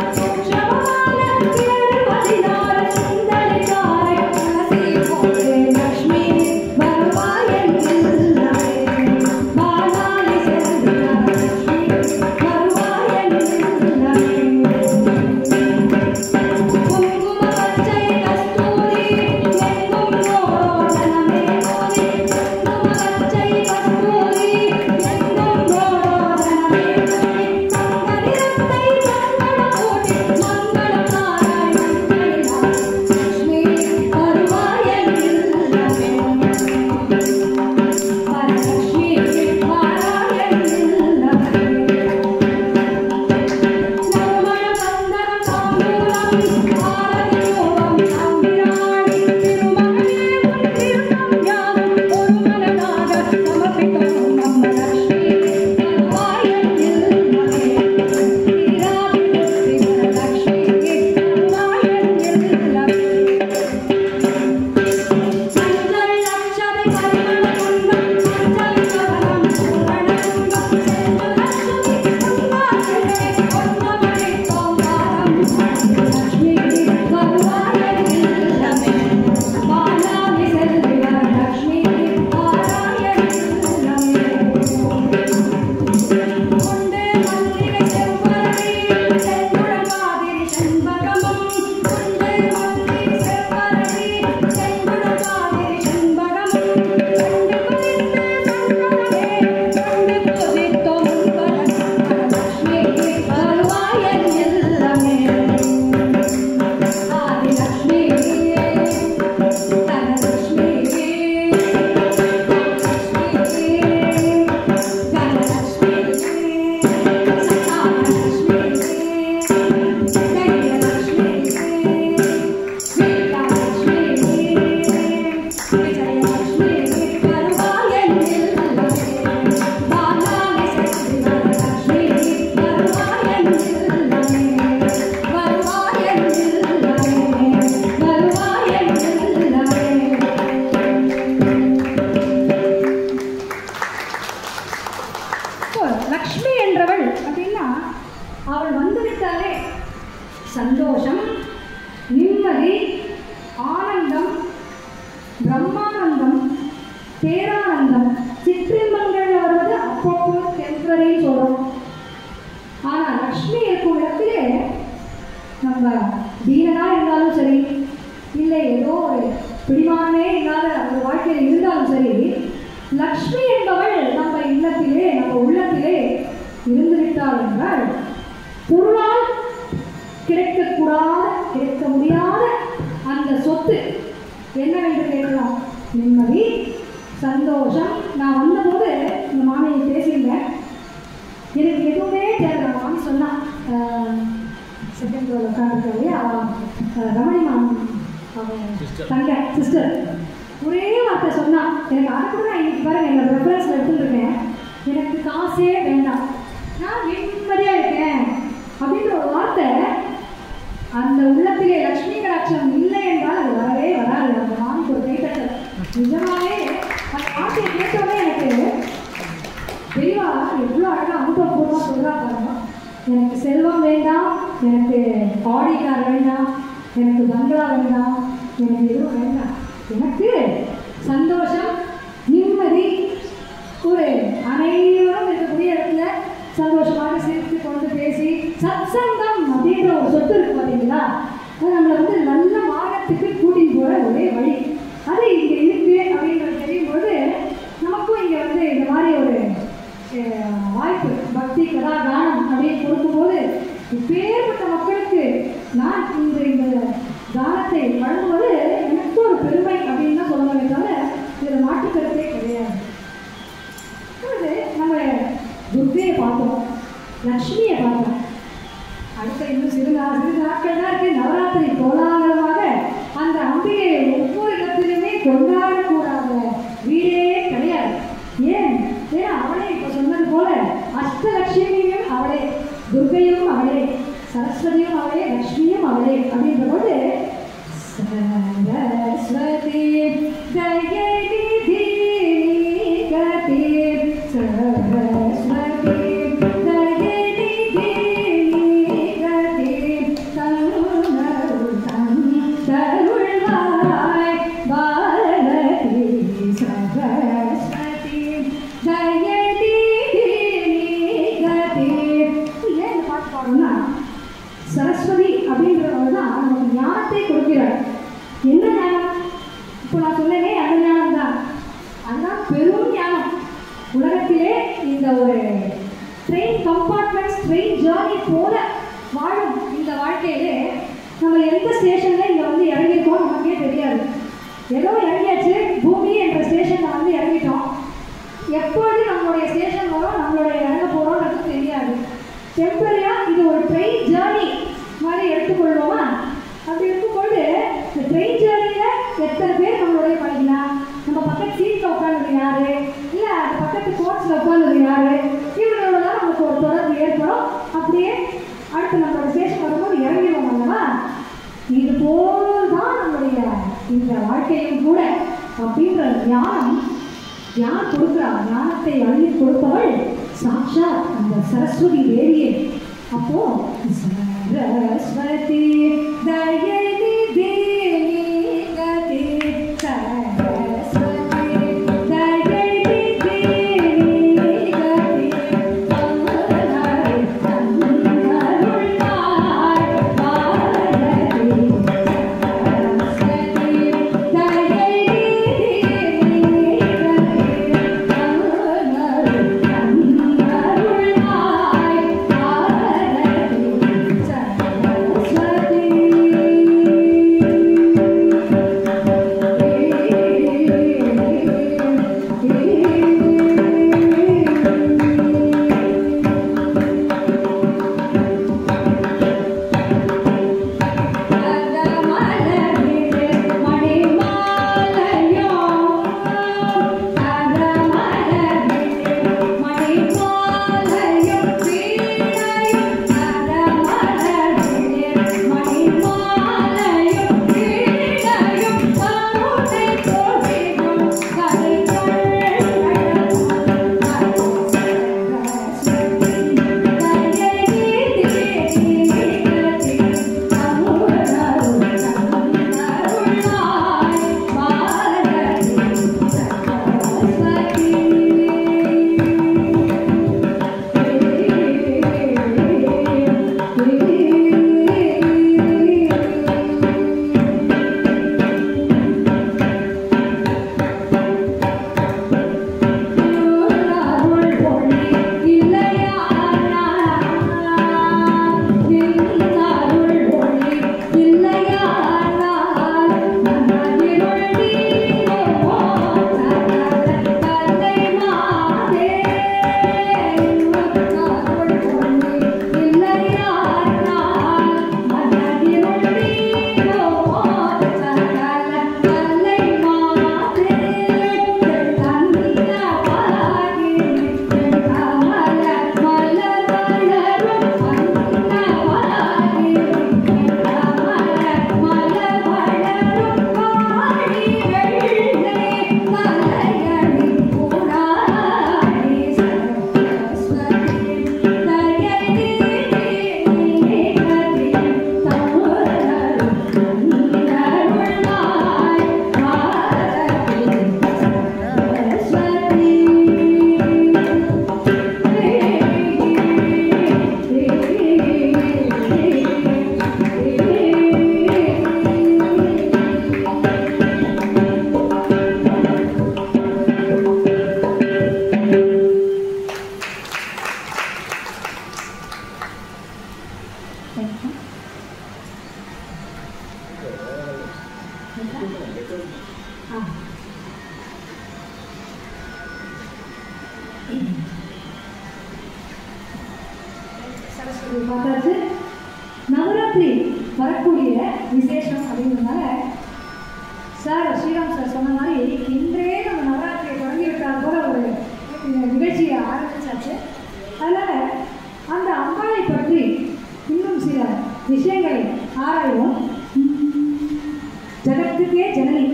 லக்ஷ்மி வருவாய் சந்தோஷம், நிம்மதி, ஆனந்தம், பிரம்மானந்தம், பேரானந்தம், சிற்றின்பங்கள் வருவது அப்பப்போ டெம்பரரி சொல்கிறோம். ஆனால் லக்ஷ்மி இருக்கும் இடத்திலே நம்ம தீனனாக இருந்தாலும் சரி, இல்லை ஏதோ ஒரு பிடிமானமே இல்லாத ஒரு வாழ்க்கையில் இருந்தாலும் சரி, லக்ஷ்மி என்பவள் நம்ம இல்லத்திலே நம்ம உள்ளத்திலே இருந்துவிட்டாள் என்றால் பொருளால் கிடைக்க முடியாத அந்த சொத்து என்னவென்று கேட்கலாம். நிம்மதி, சந்தோஷம். நான் வந்தபோது இந்த மாமியை பேசியிருந்தேன். எனக்கு எதுவுமே தேவை. மாமி சொன்னா செகண்ட் ரோல் உட்காந்துருக்காரு ரமணி மாமி தங்க சிஸ்டர் ஒரே வார்த்தை சொன்னா. எனக்கு அதை கூட நான் இன்னைக்கு பாருங்க என்னோட ரெஃபரன்ஸில் எடுத்துருக்கேன். எனக்கு காசே வேண்டாம், நான் நிம்மதியாக இருக்கேன் அப்படின்ற ஒரு வார்த்தை அந்த உள்ளத்திலே லட்சுமி கடாட்சம் இல்லை என்றால் அது வரவே வராது. அந்த மாமிக்கு ஒரு கைத்தட்டல். நிஜமாவே அந்த வார்த்தையை கேட்டோடனே எனக்கு தெளிவா எவ்வளோ அழகாக அனுபவபூர்வமாக சொல்கிறா பாருங்க. எனக்கு செல்வம் வேண்டாம், எனக்கு ஆடி கார் வேண்டாம், எனக்கு பங்களா வேண்டாம், எனக்கு எதுவும் வேண்டாம். எனக்கு சந்தோஷம், நிம்மதி, ஒரு அனைவரும் இருக்கக்கூடிய இடத்துல சந்தோஷமாக சிரித்து கொண்டு பேசி சத்சங்கம் அப்படின்ற ஒரு சொத்து இருக்கு பார்த்தீங்களா, அது நம்மளை வந்து நல்ல மார்க்கத்துக்கு கூட்டின்னு போகிற ஒரே வழி. அது இங்கே இருக்கு அப்படின்றது தெரியும்போது நமக்கும் இங்கே வந்து இந்த மாதிரி ஒரு வாய்ப்பு பக்தி கதா கானம் அப்படின்னு கொடுக்கும்போது இப்பேற்பட்ட மக்களுக்கு நான் இந்த கானத்தை வழங்குவது எனக்கு ஒரு பெருமை அப்படின்னு தான் சொல்லுவாங்க தவிர இதில் மாற்றுக்கருத்தே கிடையாது. நம்ம துர்கையை பார்த்தோம், லக்ஷ்மியை பார்த்தோம். அடுத்த இன்னும் சிறு நாட்கள் தான் இருக்கு. நவராத்திரி கோலாகலமாக அந்த அம்பிகையை ஒவ்வொரு இடத்திலுமே கொண்டாடக்கூடாத வீடே கிடையாது. ஏன்னா அவளே இப்போ சொன்னது போல அஷ்டலட்சுமியும் அவளே, துர்கையும் அவளே, சரஸ்வதியும் அவளே, லக்ஷ்மியும் அவளே அப்படின்றபோது சரஸ்வதி தயநிதி கதி சரஸ்வதி தயநிதி கதி தருள்வாய் பாரதி சரஸ்வதி தயநிதி கதி. ஏன் பாட்டு பாடணும்னா சரஸ்வதி அப்படின்றவங்க தான் நமக்கு ஞானத்தை கொடுக்கிறார். என்ன ஞானம்? இப்போ நான் சொன்னேனே அந்த ஞானம் தான். அதுதான் பெரும் ஞானம். உலகத்திலே இந்த ஒரு ட்ரெயின் கம்பார்ட்மெண்ட்ஸ், ட்ரெயின் ஜேர்னி போல வாழும் இந்த வாழ்க்கையிலே நம்ம எந்த ஸ்டேஷனில் இங்கே வந்து இறங்கியிருக்கோம் நமக்கே தெரியாது. ஏதோ இறங்கியாச்சு, பூமி என்ற ஸ்டேஷனில் வந்து இறங்கிட்டோம். எப்பொழுது நம்மளுடைய ஸ்டேஷன் வரும், நம்மளுடைய இறங்க போகிறோம்ன்றது தெரியாது. டெம்பரரியாக இது ஒரு ட்ரெயின் ஜேர்னி மாதிரி எடுத்துக்கொள்வோமா? அப்படி இருக்கும்பொழுது இந்த ட்ரெயின் ஜேர்னியில் எத்தனை பேர் நம்மளுடைய பழகினா, நம்ம பக்கத்து சீட்டில் உட்காந்துது யார், இல்லை அந்த பக்கத்து கோட்ஸில் உட்காந்துது யார், இவங்களோட தான் நமக்கு ஒரு தொடர்பு ஏற்படும். அப்படியே அடுத்து நம்மளோட ஸ்டேஷன் வரும்போது இறங்கிடுவோம் அல்லவா? இது போல் தான் நம்மளுடைய இந்த வாழ்க்கையும் கூட அப்படின்ற ஞானம் யார் கொடுக்குறா? ஞானத்தை அள்ளி கொடுப்பவள் சாட்சாத் அந்த சரஸ்வதி தேவியே. அப்போ சரஸ்வதி தயநிதி கதி சரஸ்வதி தயநிதி கதி சரஸ்வதி பார்த்தாச்சு. நவராத்திரி வரக்கூடிய விசேஷம் அப்படிங்கிறதுனால சார் ஸ்ரீராம் சார் சொன்ன மாதிரி இன்றே நம்ம நவராத்திரியை தொடங்கிவிட்டால் போல ஒரு நிகழ்ச்சியை ஆரம்பிச்சாச்சு. அதனால் அந்த அம்பாளை பற்றி இன்னும் சில விஷயங்களை ஆராய்வோம். ஜகத்துக்கே ஜனனி.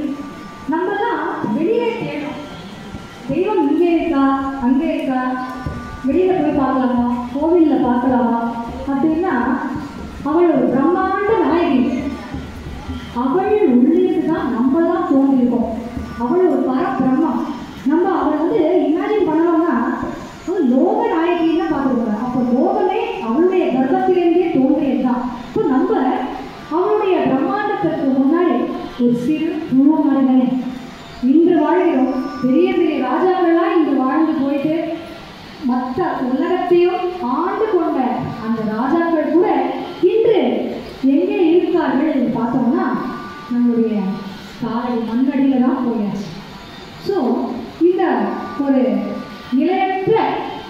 நம்மலாம் வெளியே தேடும், தெய்வம் இங்கே இருக்கா அங்கே இருக்கா, வெளியில் போய் பார்க்கலாமா கோவிலில் பார்க்கலாமா அப்படின்னா அவள் ஒரு பிரம்மாண்ட நாயகி. அவள் உள்ளிருந்து தான் நம்ம தான் தோன்றியிருக்கோம். அவள் ஒரு பரபிரம்மம். நம்ம அவளை இமேஜின் பண்ணோம்னா அவள் லோக நாயகின்னு தான் பார்த்துருக்கோம். அப்போ லோகமே அவளுடைய கர்ப்பத்திலேருந்தே தோன்றியது தான். இப்போ நம்ம அவளுடைய பிரம்மாண்டத்திற்கு முன்னாடி ஒரு சிறு புழு மாதிரிதானே இன்று வாழ்கிறோம். பெரிய பெரிய ராஜாக்கள்லாம் இன்று வாழ்ந்து போயிட்டு மற்ற உலகத்தையும் ஆண்டு கொண்ட அந்த ராஜாக்கள் கூட இன்று எங்கே இருக்கார்கள் பார்த்தோம்னா நம்மளுடைய காலை மண்ணடியில் தான் போயாச்சு. ஸோ இந்த ஒரு நிலையற்ற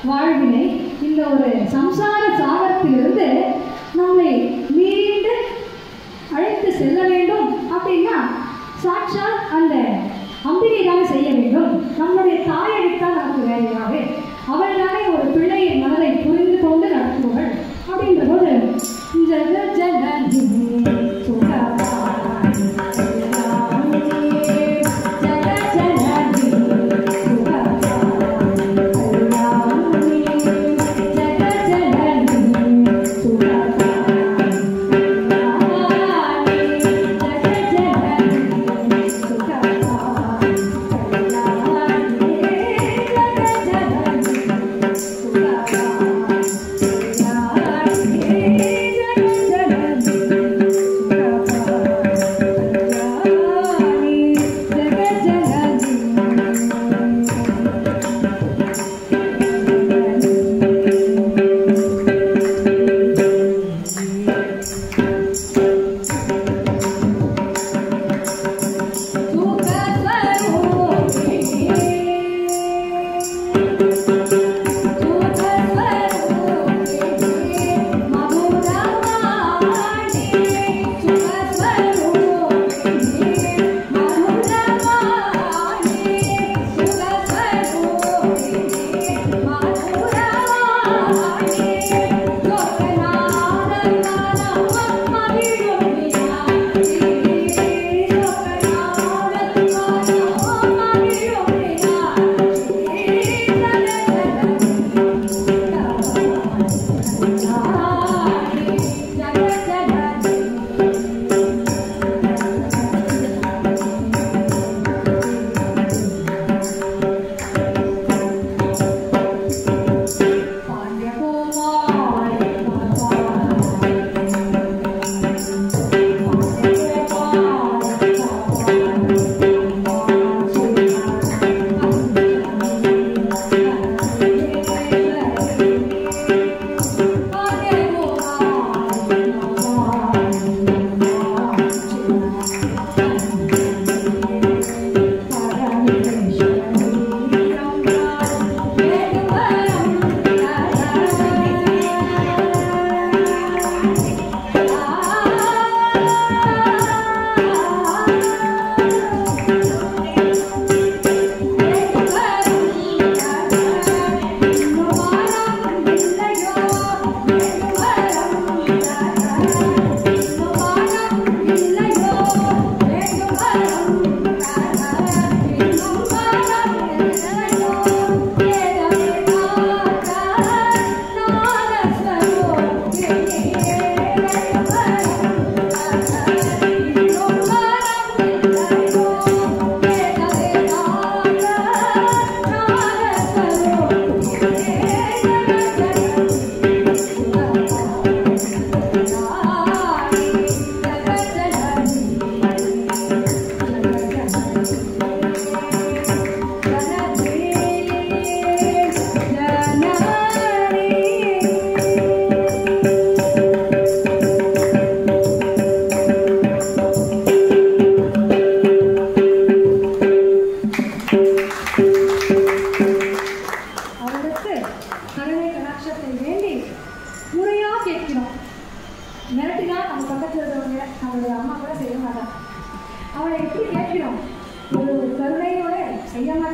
வாழ்வினை, இந்த ஒரு சம்சார சாகரத்திலிருந்து நம்மை மீண்டு அழைத்து செல்ல வேண்டும் அப்படின்னா சாட்சாத் அந்த அம்பிகை தானே செய்ய வேண்டும். நம்மளுடைய தாயடித்தான் நமக்கு வேலையாகவே அவள் தானே ஒரு பிள்ளையின் மனதை புரிந்து கொண்டு நடத்துவள். அப்படின்ற போது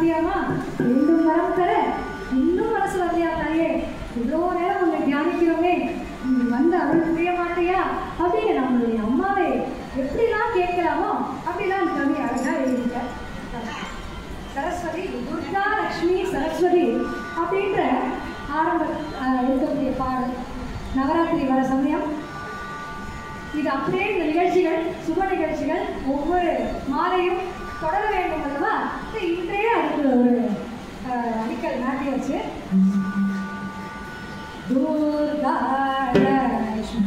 பார்த்தியாமா இன்னும் வரம் தர இன்னும் மனசு வரலையா தாயே, இவ்வளோ நேரம் உங்களை தியானிக்கிறோமே, நீ வந்து அருள் புரிய மாட்டியா அப்படின்னு நம்மளுடைய அம்மாவை எப்படிலாம் கேட்கலாமோ அப்படிலாம் அந்த கவி அழகா எழுதிட்ட. சரஸ்வதி துர்கா லக்ஷ்மி சரஸ்வதி அப்படின்ற ஆரம்ப இருக்கக்கூடிய பாடல். நவராத்திரி வர சமயம் இது அப்படியே இந்த நிகழ்ச்சிகள் சுப நிகழ்ச்சிகள் ஒவ்வொரு மாலையும் தொடர வேண்டும் அல்லவா? இன்றைய அதுக்கு ஒரு அடிக்கல் நாட்டி வச்சு துர்கா லக்ஷ்மி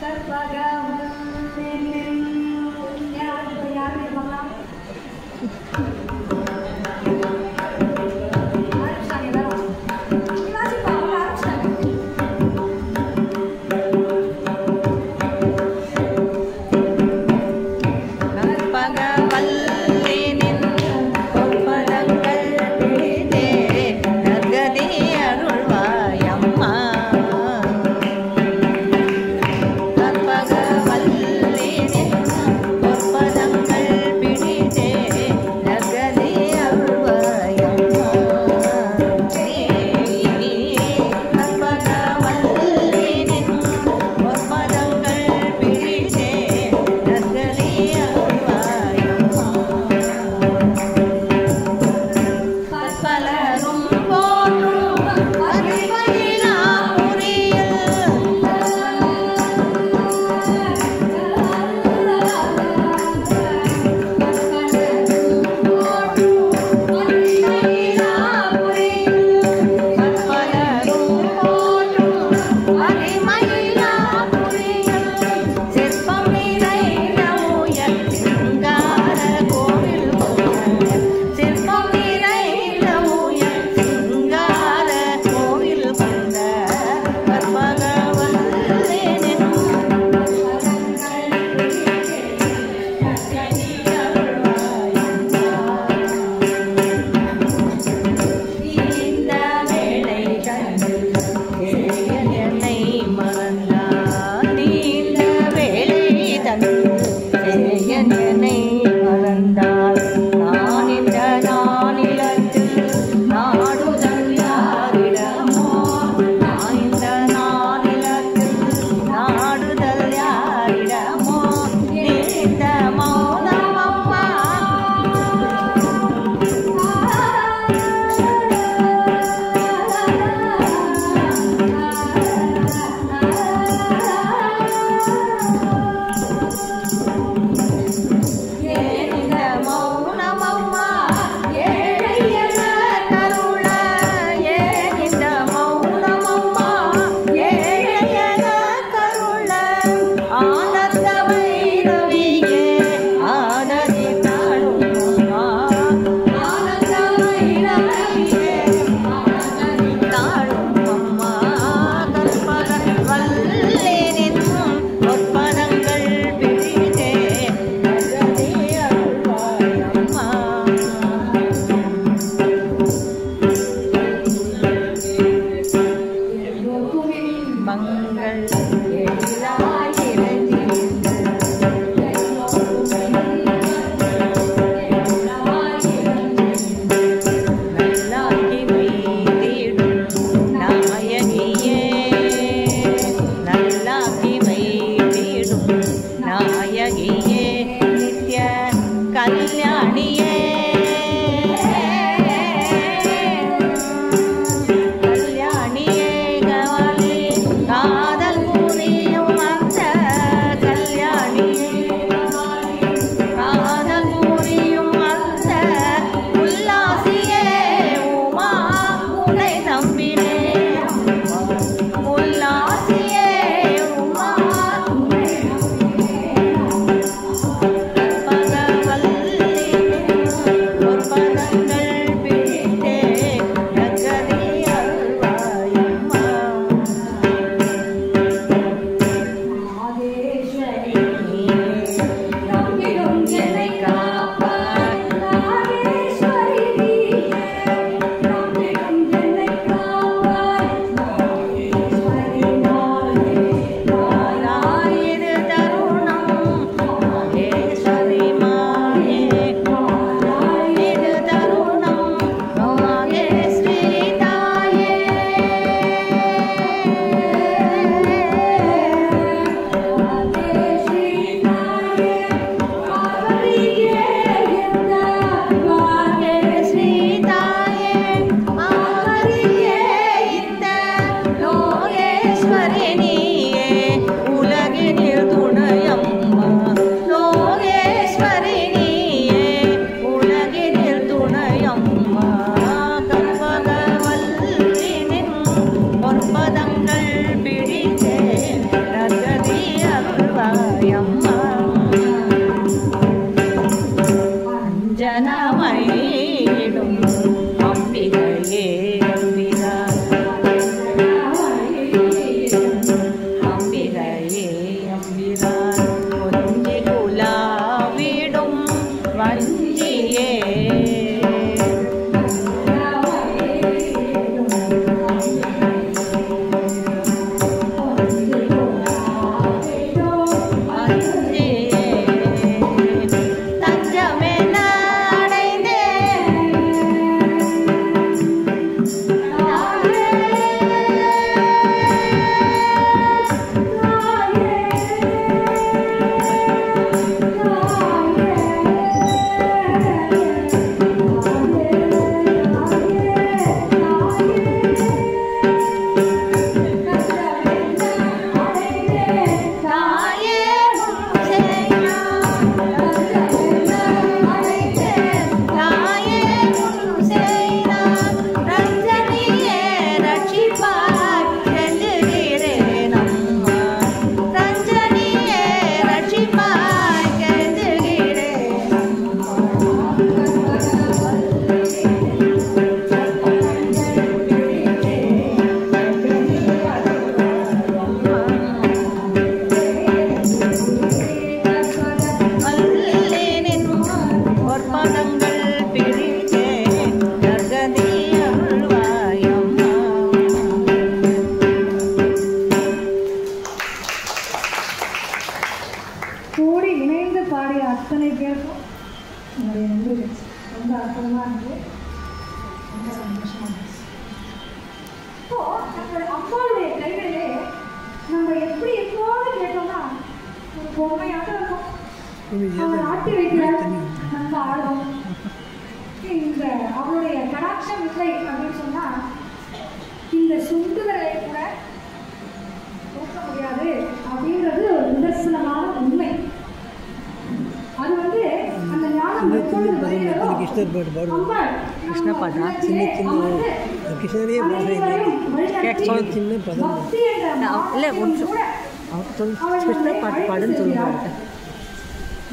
கற்பகம்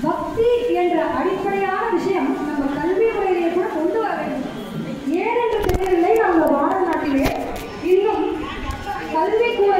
பக்தி என்ற அடிப்படையான விஷயம் நம்ம கல்வி முறையிலே கூட கொண்டு வர வேண்டும். ஏனென்று தெரியவில்லை, நம்ம பாரத நாட்டிலே இன்னும் கல்வி கூட